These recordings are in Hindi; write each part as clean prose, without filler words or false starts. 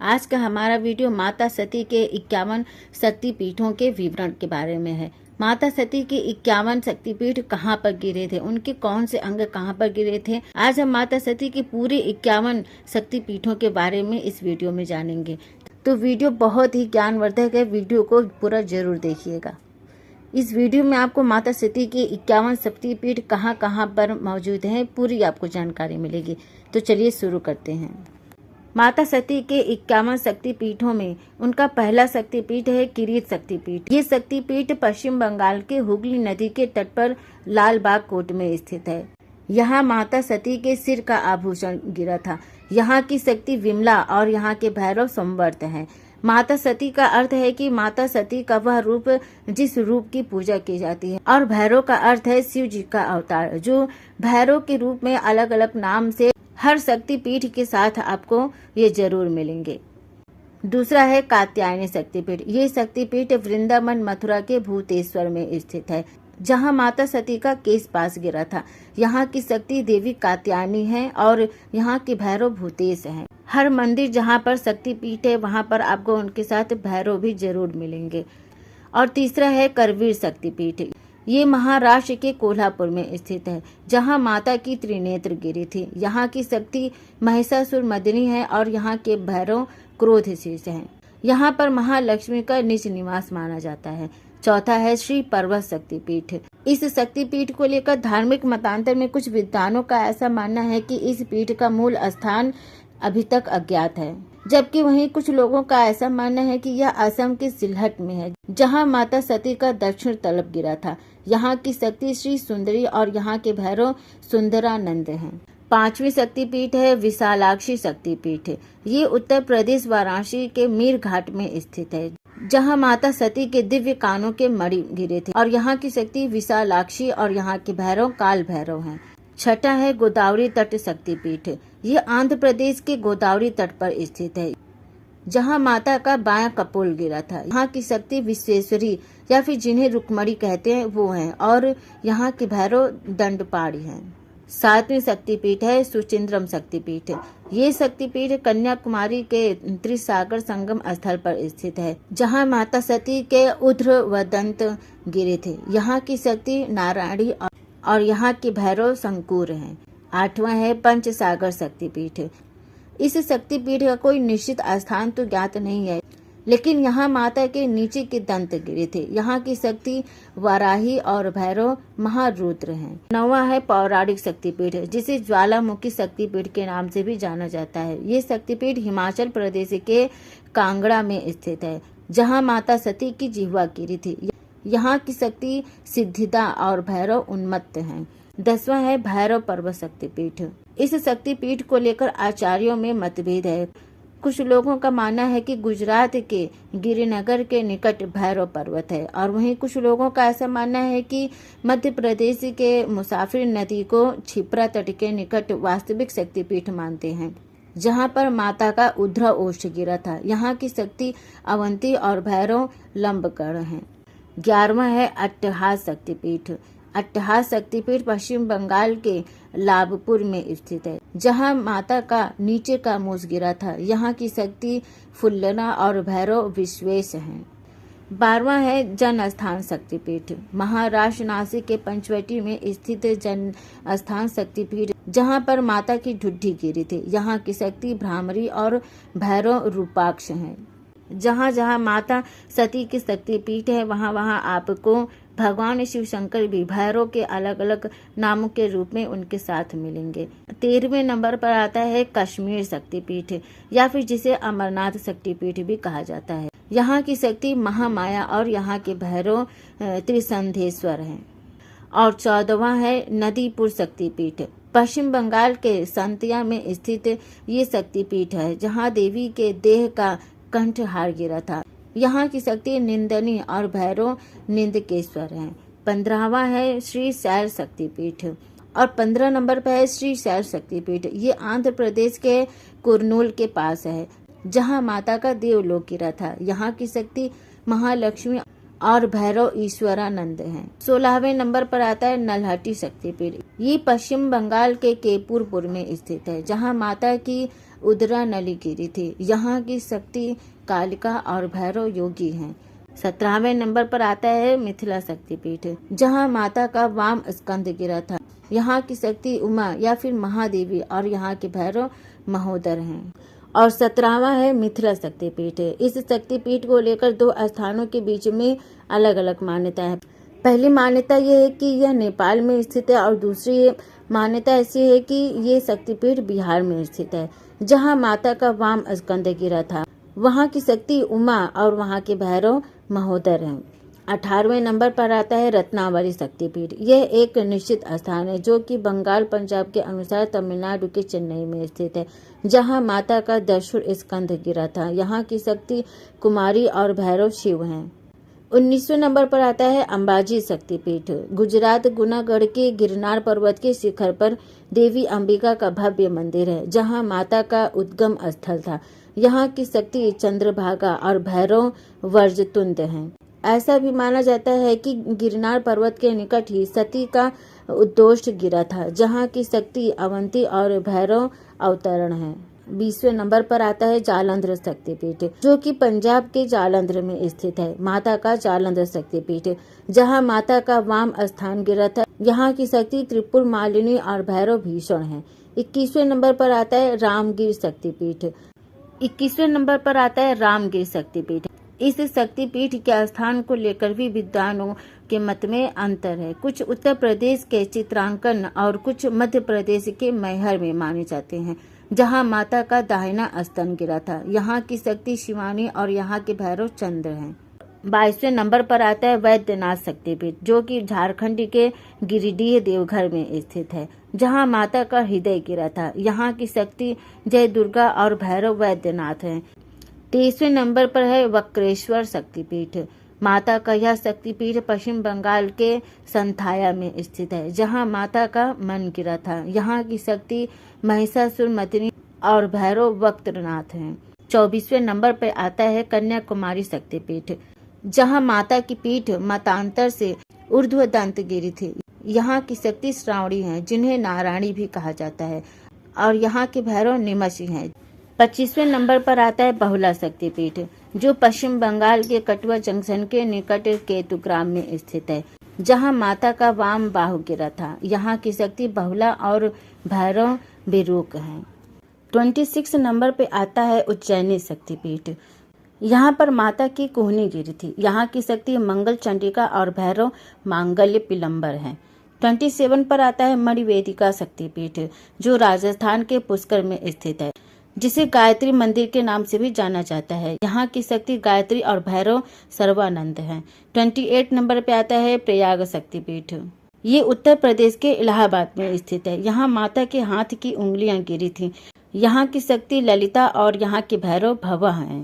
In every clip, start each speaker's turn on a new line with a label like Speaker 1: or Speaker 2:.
Speaker 1: आज का हमारा वीडियो माता सती के 51 शक्तिपीठों के विवरण के बारे में है। माता सती के 51 शक्तिपीठ कहाँ पर गिरे थे, उनके कौन से अंग कहाँ पर गिरे थे। आज हम माता सती के पूरे 51 शक्तिपीठों के बारे में इस वीडियो में जानेंगे। तो वीडियो बहुत ही ज्ञानवर्धक है, वीडियो को पूरा जरूर देखिएगा। इस वीडियो में आपको माता सती के 51 शक्तिपीठ कहाँ कहाँ पर मौजूद हैं, पूरी आपको जानकारी मिलेगी। तो चलिए शुरू करते हैं। माता सती के 51 शक्तिपीठों में उनका पहला शक्तिपीठ है किरीट शक्तिपीठ। ये शक्तिपीठ पश्चिम बंगाल के हुगली नदी के तट पर लाल बाग कोट में स्थित है। यहाँ माता सती के सिर का आभूषण गिरा था। यहाँ की शक्ति विमला और यहाँ के भैरव संवर्त हैं। माता सती का अर्थ है कि माता सती का वह रूप जिस रूप की पूजा की जाती है, और भैरव का अर्थ है शिव जी का अवतार, जो भैरव के रूप में अलग अलग नाम से हर शक्तिपीठ के साथ आपको ये जरूर मिलेंगे। दूसरा है कात्यायनी शक्तिपीठ। ये शक्तिपीठ वृंदावन मथुरा के भूतेश्वर में स्थित है, जहाँ माता सती का केश पास गिरा था। यहाँ की शक्ति देवी कात्यायनी है और यहाँ के भैरव भूतेश हैं। हर मंदिर जहाँ पर शक्तिपीठ है वहाँ पर आपको उनके साथ भैरव भी जरूर मिलेंगे। और तीसरा है करवीर शक्तिपीठ। ये महाराष्ट्र के कोल्हापुर में स्थित है, जहाँ माता की त्रिनेत्र गिरी थी। यहाँ की शक्ति महिषासुर मर्दिनी है और यहाँ के भैरव क्रोध शीर्ष हैं। यहाँ पर महालक्ष्मी का निज निवास माना जाता है। चौथा है श्री पर्वत शक्तिपीठ। इस शक्तिपीठ को लेकर धार्मिक मतांतर में कुछ विद्वानों का ऐसा मानना है कि इस पीठ का मूल स्थान अभी तक अज्ञात है, जबकि वहीं कुछ लोगों का ऐसा मानना है कि यह असम के सिलहट में है, जहां माता सती का दक्षिण तलब गिरा था। यहाँ की शक्ति श्री सुंदरी और यहाँ के भैरव सुंदरानंद हैं। पांचवी शक्तिपीठ है विशालाक्षी शक्तिपीठ। ये उत्तर प्रदेश वाराणसी के मीर घाट में स्थित है, जहाँ माता सती के दिव्य कानों के मणि गिरे थे, और यहाँ की शक्ति विशालाक्षी और यहाँ के भैरव काल भैरव हैं। छठा है गोदावरी तट शक्तिपीठ। ये आंध्र प्रदेश के गोदावरी तट पर स्थित है, जहां माता का बायां कपोल गिरा था। यहाँ की शक्ति विश्वेश्वरी या फिर जिन्हें रुक्मणी कहते हैं वो हैं, और यहाँ के भैरव दंडपाणी हैं। सातवीं शक्तिपीठ है सुचिंद्रम शक्तिपीठ। ये शक्तिपीठ कन्याकुमारी के त्रिसागर संगम स्थल पर स्थित है, जहाँ माता सती के उध्र व दंत गिरे थे। यहाँ की शक्ति नारायणी और यहाँ के भैरव शंकुर हैं। आठवां है पंचसागर शक्तिपीठ। इस शक्तिपीठ का कोई निश्चित स्थान तो ज्ञात नहीं है, लेकिन यहाँ माता के नीचे के दंत गिरे थे। यहाँ की शक्ति वाराही और भैरव महारुद्र हैं। नौवां है पौराणिक शक्तिपीठ, जिसे ज्वालामुखी शक्तिपीठ के नाम से भी जाना जाता है। ये शक्तिपीठ हिमाचल प्रदेश के कांगड़ा में स्थित है, जहाँ माता सती की जिह्वा गिरी थी। यहाँ की शक्ति सिद्धिदा और भैरव उन्मत्त हैं। 10वां है भैरव पर्वत शक्तिपीठ। इस शक्तिपीठ को लेकर आचार्यों में मतभेद है। कुछ लोगों का मानना है कि गुजरात के गिरिनगर के निकट भैरव पर्वत है, और वहीं कुछ लोगों का ऐसा मानना है कि मध्य प्रदेश के मुसाफिर नदी को छिप्रा तट के निकट वास्तविक शक्तिपीठ मानते हैं, जहां पर माता का उध्र ओष्ठ गिरा था। यहाँ की शक्ति अवंती और भैरव लंबगढ़ हैं। 11वां है अट्टहास शक्तिपीठ। अट्टहास शक्तिपीठ पश्चिम बंगाल के लाभपुर में स्थित है, जहां माता का नीचे का मूस गिरा था। यहाँ की शक्ति फुल्लना और भैरव विश्वेश हैं। 12वां है जन स्थान शक्तिपीठ। महाराष्ट्र नासिक के पंचवटी में स्थित जन स्थान शक्तिपीठ, जहाँ पर माता की ढुड्ढी गिरी थी। यहाँ की शक्ति भ्रामरी और भैरव रूपाक्ष हैं। जहाँ जहाँ माता सती की शक्तिपीठ है वहाँ वहाँ आपको भगवान शिव शंकर भी भैरव के अलग अलग नामों के रूप में उनके साथ मिलेंगे। 13वें नंबर पर आता है कश्मीर शक्तिपीठ, या फिर जिसे अमरनाथ शक्तिपीठ भी कहा जाता है। यहाँ की शक्ति महामाया और यहाँ के भैरव त्रिसंधेश्वर हैं। और 14वां है नदीपुर शक्तिपीठ। पश्चिम बंगाल के संतिया में स्थित ये शक्तिपीठ है, जहाँ देवी के देह का कंठहार गिरा था। यहाँ की शक्ति निंदनी और भैरव निंदकेश्वर हैं। 15वां है श्री शैल शक्तिपीठ, और 15 नंबर पर है श्री शैल शक्तिपीठ। ये आंध्र प्रदेश के कुरनूल के पास है, जहाँ माता का देवलोक गिरा था। यहाँ की शक्ति महालक्ष्मी और भैरव ईश्वरानंद हैं। 16वें नंबर पर आता है नल्हटी शक्तिपीठ। ये पश्चिम बंगाल के केपुरपुर में स्थित है, जहाँ माता की उदरा नली गिरी थी। यहाँ की शक्ति कालिका और भैरव योगी हैं। 17वें नंबर पर आता है मिथिला शक्तिपीठ, जहाँ माता का वाम स्कंद गिरा था। यहाँ की शक्ति उमा या फिर महादेवी और यहाँ के भैरव महोदर हैं। और 17वां है मिथिला शक्तिपीठ। इस शक्तिपीठ को लेकर 2 स्थानों के बीच में अलग अलग मान्यता है। पहली मान्यता यह है कि यह नेपाल में स्थित है और दूसरी मान्यता ऐसी है कि ये शक्तिपीठ बिहार में स्थित है, जहाँ माता का वाम स्कंद गिरा था। वहाँ की शक्ति उमा और वहाँ के भैरव महोदर हैं। 18वें नंबर पर आता है रत्नावली शक्तिपीठ। यह एक निश्चित स्थान है जो कि बंगाल पंजाब के अनुसार तमिलनाडु के चेन्नई में स्थित है, जहां माता का दशुर स्कंद गिरा था। यहाँ की शक्ति कुमारी और भैरव शिव हैं। 19वें नंबर पर आता है अंबाजी शक्तिपीठ। गुजरात गुनागढ़ के गिरनार पर्वत के शिखर पर देवी अंबिका का भव्य मंदिर है, जहां माता का उद्गम स्थल था। यहाँ की शक्ति चंद्रभागा और भैरव वर्जतुंड हैं। ऐसा भी माना जाता है कि गिरनार पर्वत के निकट ही सती का उद्दोष गिरा था, जहाँ की शक्ति अवंती और भैरव अवतरण है। 20वें नंबर पर आता है जालंधर शक्तिपीठ, जो कि पंजाब के जालंधर में स्थित है। माता का जालंधर शक्तिपीठ, जहाँ माता का वाम स्थान गिरा था। यहाँ की शक्ति त्रिपुर मालिनी और भैरव भीषण है। 21वें नंबर पर आता है रामगिर शक्तिपीठ। 21वें नंबर पर आता है रामगिर शक्तिपीठ। इस शक्तिपीठ के स्थान को लेकर भी विद्वानों के मत में अंतर है। कुछ उत्तर प्रदेश के चित्रांकन और कुछ मध्य प्रदेश के मैहर में माने जाते हैं, जहां माता का दाहिना स्तन गिरा था। यहाँ की शक्ति शिवानी और यहाँ के भैरव चंद्र हैं। 22वें नंबर पर आता है वैद्यनाथ शक्तिपीठ, जो कि झारखंड के गिरिडीह देवघर में स्थित है, जहां माता का हृदय गिरा था। यहाँ की शक्ति जय दुर्गा और भैरव वैद्यनाथ हैं। 23वें नंबर पर है वक्रेश्वर शक्तिपीठ। माता का यह शक्तिपीठ पश्चिम बंगाल के संथाया में स्थित है, जहां माता का मन गिरा था। यहाँ की शक्ति महिषासुरमर्दिनी और भैरव वक्त्रनाथ हैं। 24वें नंबर पर आता है कन्याकुमारी शक्तिपीठ, जहां माता की पीठ मतांतर से ऊर्ध्वदंत गिरी थी। यहाँ की शक्ति श्रावणी है, जिन्हें नारायणी भी कहा जाता है, और यहाँ के भैरव निमशी हैं। 25वें नंबर पर आता है बहुला शक्तिपीठ, जो पश्चिम बंगाल के कटुआ जंक्शन के निकट केतुग्राम में स्थित है, जहां माता का वाम बाहु गिरा था। यहाँ की शक्ति बहुला और भैरव बिरूक हैं। 26 नंबर पे आता है उज्जैनी शक्तिपीठ। यहाँ पर माता की कोहनी गिरी थी। यहाँ की शक्ति मंगल चंडिका और भैरव मांगल्य पिलंबर हैं। 27 पर आता है मणिवेदिका शक्तिपीठ, जो राजस्थान के पुष्कर में स्थित है, जिसे गायत्री मंदिर के नाम से भी जाना जाता है। यहाँ की शक्ति गायत्री और भैरव सर्वानंद हैं। 28 नंबर पे आता है प्रयाग शक्तिपीठ। ये उत्तर प्रदेश के इलाहाबाद में स्थित है। यहाँ माता के हाथ की उंगलियां गिरी थी। यहाँ की शक्ति ललिता और यहाँ के भैरव भवा हैं।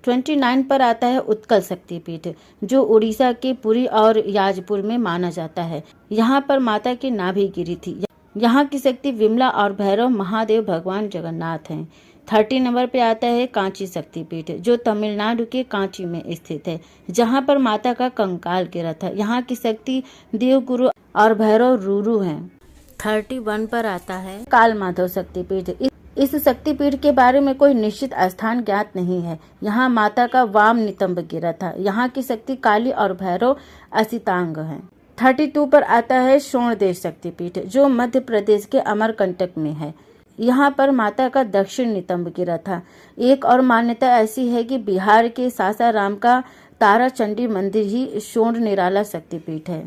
Speaker 1: 29 पर आता है उत्कल शक्तिपीठ, जो उड़ीसा के पुरी और याजपुर में माना जाता है। यहाँ पर माता की नाभि गिरी थी। यहाँ की शक्ति विमला और भैरव महादेव भगवान जगन्नाथ हैं। 30 नंबर पे आता है कांची शक्तिपीठ, जो तमिलनाडु के कांची में स्थित है, जहाँ पर माता का कंकाल गिरा था। यहाँ की शक्ति देवगुरु और भैरव रूरू हैं। 31 पर आता है काल माधव शक्तिपीठ। इस शक्तिपीठ के बारे में कोई निश्चित स्थान ज्ञात नहीं है। यहाँ माता का वाम नितंब गिरा था। यहाँ की शक्ति काली और भैरव असितांग हैं। 32 पर आता है शोणदेश शक्तिपीठ, जो मध्य प्रदेश के अमरकंटक में है। यहाँ पर माता का दक्षिण नितंब गिरा था। एक और मान्यता ऐसी है कि बिहार के सासाराम का तारा चंडी मंदिर ही शोण निराला शक्तिपीठ है।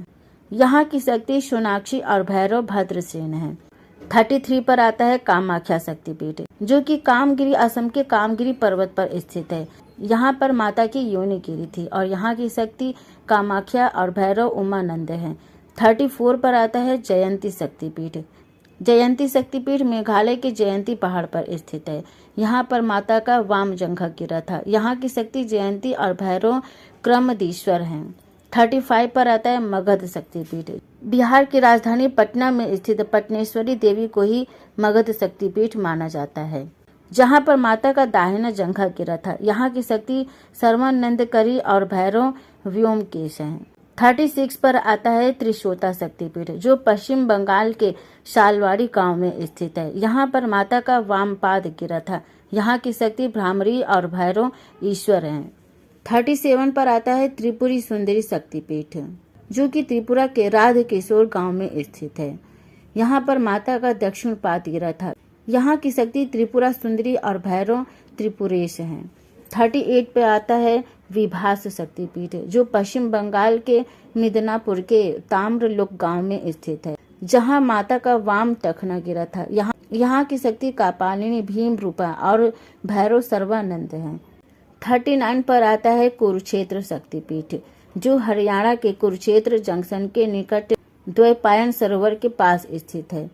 Speaker 1: यहाँ की शक्ति सोनाक्षी और भैरव भद्रसेन है। 33 पर आता है कामाख्या शक्तिपीठ, जो कि कामगिरी असम के कामगिरी पर्वत पर स्थित है। यहाँ पर माता की योनि गिरी थी और यहाँ की शक्ति कामाख्या और भैरव उमानंद हैं। 34 पर आता है जयंती शक्तिपीठ। जयंती शक्तिपीठ मेघालय के जयंती पहाड़ पर स्थित है। यहाँ पर माता का वाम जंघा गिरा था। यहाँ की शक्ति जयंती और भैरव क्रमदीश्वर हैं। 35 पर आता है मगध शक्तिपीठ। बिहार की राजधानी पटना में स्थित पटनेश्वरी देवी को ही मगध शक्तिपीठ माना जाता है। जहाँ पर माता का दाहिना जंघा गिरा था। यहाँ की शक्ति सर्वानंदकरी और भैरव व्योमकेश हैं। 36 पर आता है त्रिशोता शक्तिपीठ, जो पश्चिम बंगाल के शालवाड़ी गांव में स्थित है। यहाँ पर माता का वाम पाद गिरा था। यहाँ की शक्ति भ्रामरी और भैरव ईश्वर हैं। 37 पर आता है त्रिपुरी सुंदरी शक्तिपीठ, जो कि त्रिपुरा के राधकिशोर गांव में स्थित है। यहाँ पर माता का दक्षिण पाद गिरा था। यहाँ की शक्ति त्रिपुरा सुंदरी और भैरव त्रिपुरेश हैं। 38 पे आता है विभास शक्तिपीठ, जो पश्चिम बंगाल के मिदनापुर के ताम्रलोक गांव में स्थित है, जहां माता का वाम टखना गिरा था। यहाँ की शक्ति कापालिनी, भीम रूपा और भैरव सर्वानंद हैं। 39 पर आता है कुरुक्षेत्र शक्तिपीठ, जो हरियाणा के कुरुक्षेत्र जंक्शन के निकट द्वैपायन सरोवर के पास स्थित है,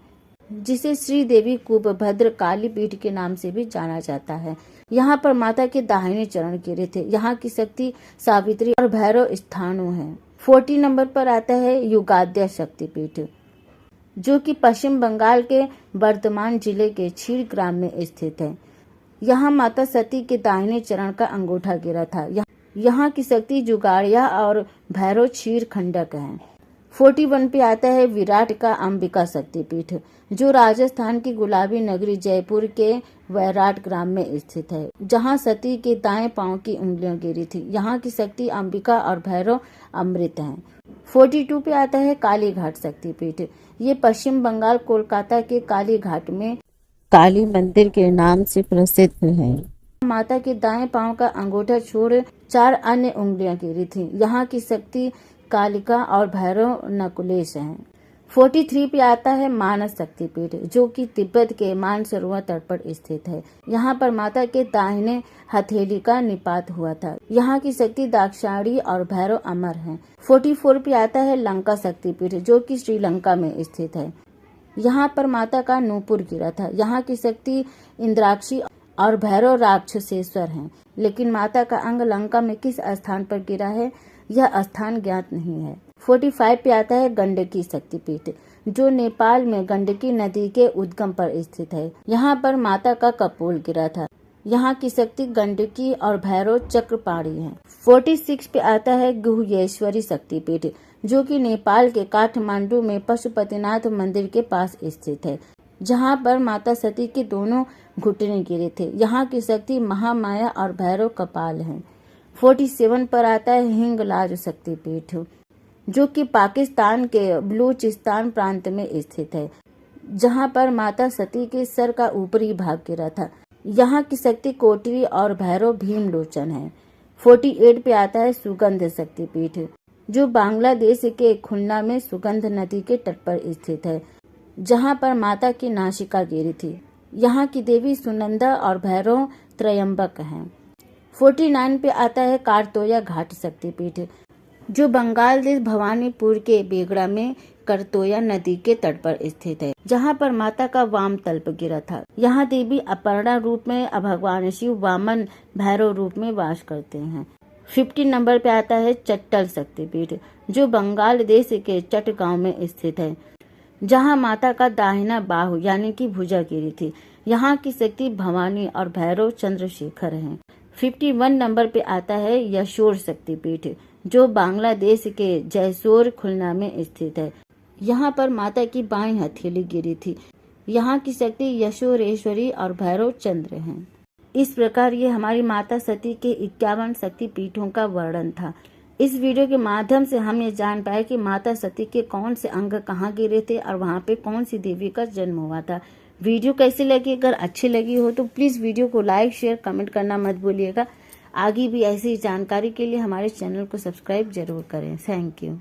Speaker 1: जिसे श्री देवी कुबभद्र काली पीठ के नाम से भी जाना जाता है। यहाँ पर माता के दाहिने चरण गिरे थे। यहाँ की शक्ति सावित्री और भैरव स्थानु है। 40 नंबर पर आता है युगाद्या शक्तिपीठ, जो कि पश्चिम बंगाल के वर्धमान जिले के छीड़ ग्राम में स्थित है। यहाँ माता सती के दाहिने चरण का अंगूठा गिरा था। यहाँ की शक्ति जुगाड़िया और भैरव क्षीर खंडक है। 41 पे आता है विराट का अंबिका शक्तिपीठ, जो राजस्थान की गुलाबी नगरी जयपुर के वैराट ग्राम में स्थित है, जहां सती के दाएं पांव की उंगलियां गिरी थी। यहाँ की शक्ति अंबिका और भैरव अमृत हैं। 42 पे आता है काली घाट शक्तिपीठ। ये पश्चिम बंगाल कोलकाता के काली घाट में काली मंदिर के नाम से प्रसिद्ध है। माता के दाएं पांव का अंगूठा छोड़ 4 अन्य उंगलियां गिरी थी। यहाँ की शक्ति कालिका और भैरव नकुलेश हैं। 43 पे आता है मानस शक्तिपीठ, जो कि तिब्बत के मानसरोवर तट पर स्थित है। यहाँ पर माता के दाहिने हथेली का निपात हुआ था। यहाँ की शक्ति दाक्षायणी और भैरव अमर हैं। 44 पे आता है लंका शक्तिपीठ, जो कि श्रीलंका में स्थित है। यहाँ पर माता का नूपुर गिरा था। यहाँ की शक्ति इंद्राक्षी और भैरव राक्षसेश्वर हैं, लेकिन माता का अंग लंका में किस स्थान पर गिरा है, यह स्थान ज्ञात नहीं है। 45 पे आता है गंडकी शक्तिपीठ, जो नेपाल में गंडकी नदी के उद्गम पर स्थित है। यहाँ पर माता का कपोल गिरा था। यहाँ की शक्ति गंडकी और भैरव चक्रपाणी है। 46 पे आता है गुह्येश्वरी शक्तिपीठ, जो कि नेपाल के काठमांडू में पशुपतिनाथ मंदिर के पास स्थित है, जहाँ पर माता सती के दोनों घुटने गिरे थे। यहाँ की शक्ति महामाया और भैरव कपाल हैं। 47 पर आता है हिंगलाज शक्तिपीठ, जो कि पाकिस्तान के बलूचिस्तान प्रांत में स्थित है, जहां पर माता सती के सर का ऊपरी भाग गिरा था। यहाँ की शक्ति कोटरी और भैरव भीमलोचन है। 48 पे आता है सुगंध शक्तिपीठ, जो बांग्लादेश के खुलना में सुगंध नदी के तट पर स्थित है, जहां पर माता की नासिका गिरी थी। यहाँ की देवी सुनंदा और भैरव त्रयंबक हैं। 49 पे आता है कारतोया घाट शक्तिपीठ, जो बंगाल देश भवानीपुर के बेगड़ा में करतोया नदी के तट पर स्थित है, जहाँ पर माता का वाम तल्प गिरा था। यहाँ देवी अपर्णा रूप में, भगवान शिव वामन भैरव रूप में वास करते हैं। 50 नंबर पे आता है चट्टल शक्तिपीठ, जो बंगाल देश के चटगांव में स्थित है, जहाँ माता का दाहिना बाहु यानी कि भुजा गिरी थी। यहाँ की शक्ति भवानी और भैरव चंद्रशेखर हैं। 51 नंबर पे आता है यशोर शक्तिपीठ, जो बांग्लादेश के जयसोर खुलना में स्थित है। यहाँ पर माता की बाईं हथेली गिरी थी। यहाँ की शक्ति यशोरेश्वरी और भैरव चंद्र हैं। इस प्रकार ये हमारी माता सती के 51 शक्ति पीठों का वर्णन था। इस वीडियो के माध्यम से हम ये जान पाए कि माता सती के कौन से अंग कहाँ गिरे थे और वहाँ पे कौन सी देवी का जन्म हुआ था। वीडियो कैसी लगी? अगर अच्छी लगी हो तो प्लीज़ वीडियो को लाइक, शेयर, कमेंट करना मत भूलिएगा। आगे भी ऐसी जानकारी के लिए हमारे चैनल को सब्सक्राइब जरूर करें। Thank you.